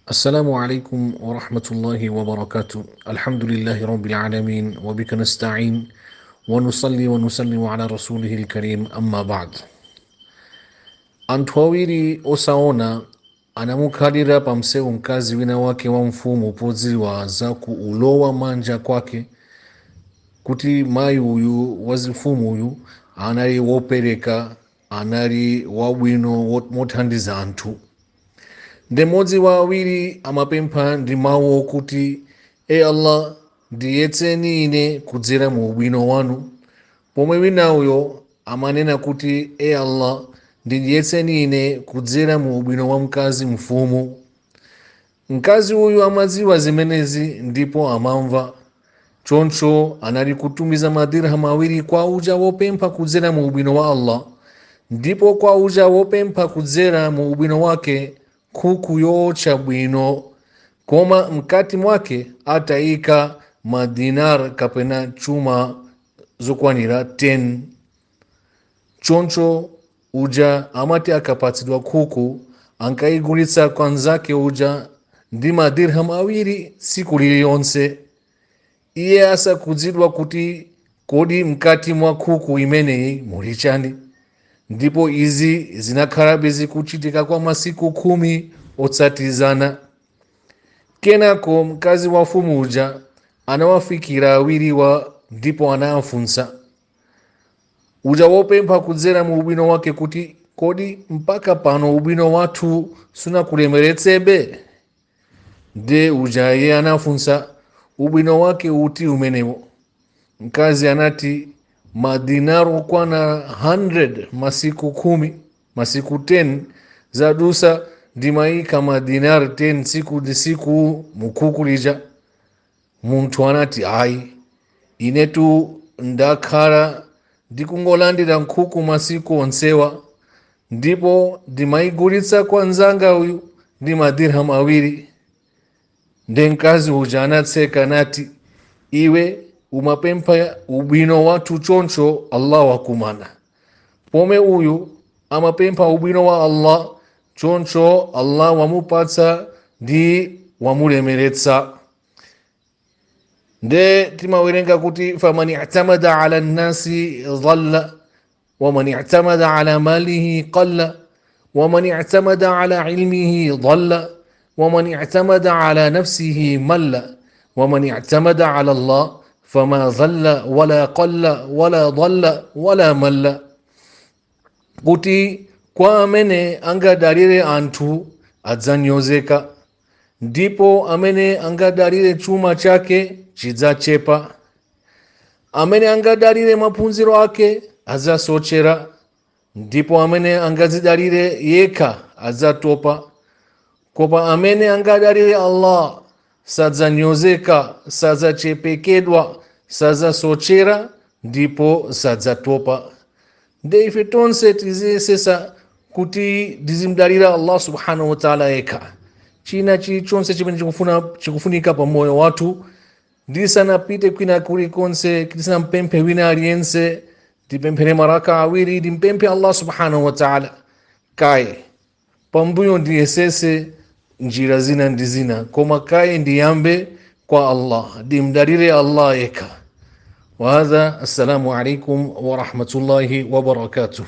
السلام عليكم ورحمة الله وبركاته. الحمد لله رب العالمين وبك نستعين ونصلي ونسلم على رسوله الكريم أما بعد. Anthu awiri osaona anamukhalira pa msewu mkazi wina wake wa mfumu podziwa za kuulowa manja kwake kuti mayi uyu wazifumu uyu anali wopereka, anali wabwino mothandiza anthu. Ndi mmodzi wa awiri amapempha ndi mawu okuti Allah ndiyetseni ine kudzera mu ubwino wanu, pomwe winauyo amanena kuti Allah ndiyetseni ine kudzera mu ubwino wa mkazi mfumu. Mkazi uyu amadziwa zimenezi ndipo amamva, choncho anali kutumiza madirham awiri kwa uja wopempha kudzera mu ubwino wa Allah, ndipo kwa uja wopempha kudzera mu ubwino wake nkhuku yotcha bwino, koma mkati mwake atayika madinar kapena chuma zokwanira 10. Choncho uja amati akapatsidwa nkhuku ankayigulitsa kwa nzake uja ndi madirham awiri tsiku lililonse. Iye asakudziwa kuti kodi mkati mwa nkhuku imeneyi muli chani, ndipo izi zinakhalabe zikuchitika kwa masiku 10 otsatizana. Kenako mkazi wa mfumu uja anawafikira awiriwa ndipo anawafunsa uja wopempha kudzera mu ubwino wake kuti kodi mpaka pano ubwino wathu sunakulemeretsebe? Nde uja iye anafunsa ubwino wake uti umenewo? Mkazi anati madinaru okwana 100 masiku 10, masiku 10 zadusa ndimayika madinar 10 siku ndi siku mukhuku lija. Munthu anati ayi, inetu ndakhala ndikungolandira nkhuku masiku onsewa, ndipo ndimayigulitsa kwa nzanga uyu ndi madirham awiri. Nde mkazi uja anatseka nati, iwe umapempha ubwino wathu choncho Allah wakumana, pomwe uyu amapempha ubwino wa Allah choncho Allah wamupatsa ndi wamulemeretsa. Nde timawerenga kuti faman i'tamada ala nnasi dhalla waman i'tamada ala malihi qalla waman i'tamada ala ilmihi dhalla waman i'tamada ala nafsihi malla waman i'tamada ala Allah fama dhalla wala qalla wala dhalla wala malla. Kuti kwa amene angadalire anthu adzanyozeka, ndipo amene angadalire chuma chake chidzachepa. Amene angadalire maphunziro ake adzasochera, ndipo amene angadzidalire yekha adzatopa. Koma amene angadalire Allah sadzanyozeka, sadzachepekedwa, sadzasochera ndipo sadzatopa. Nde ife tonse tiziyesesa kuti tizimdalira Allah subhanahu wa ta'ala yekha. China chilichonse chimene chikufunika pa moyo wathu ndisanapite kwina kulikonse, tisanampemphe wina aliyense, tipemphere maraka awiri, timpemphe Allah subhanahu wa ta'ala kaye. Pambuyo ndiyesese njira zina ndi zina, koma kaye ndiyambe kwa Allah, ndimdalire Allah yekha. Wa hadha, assalamu alaikum wa rahmatullahi wa barakatuh.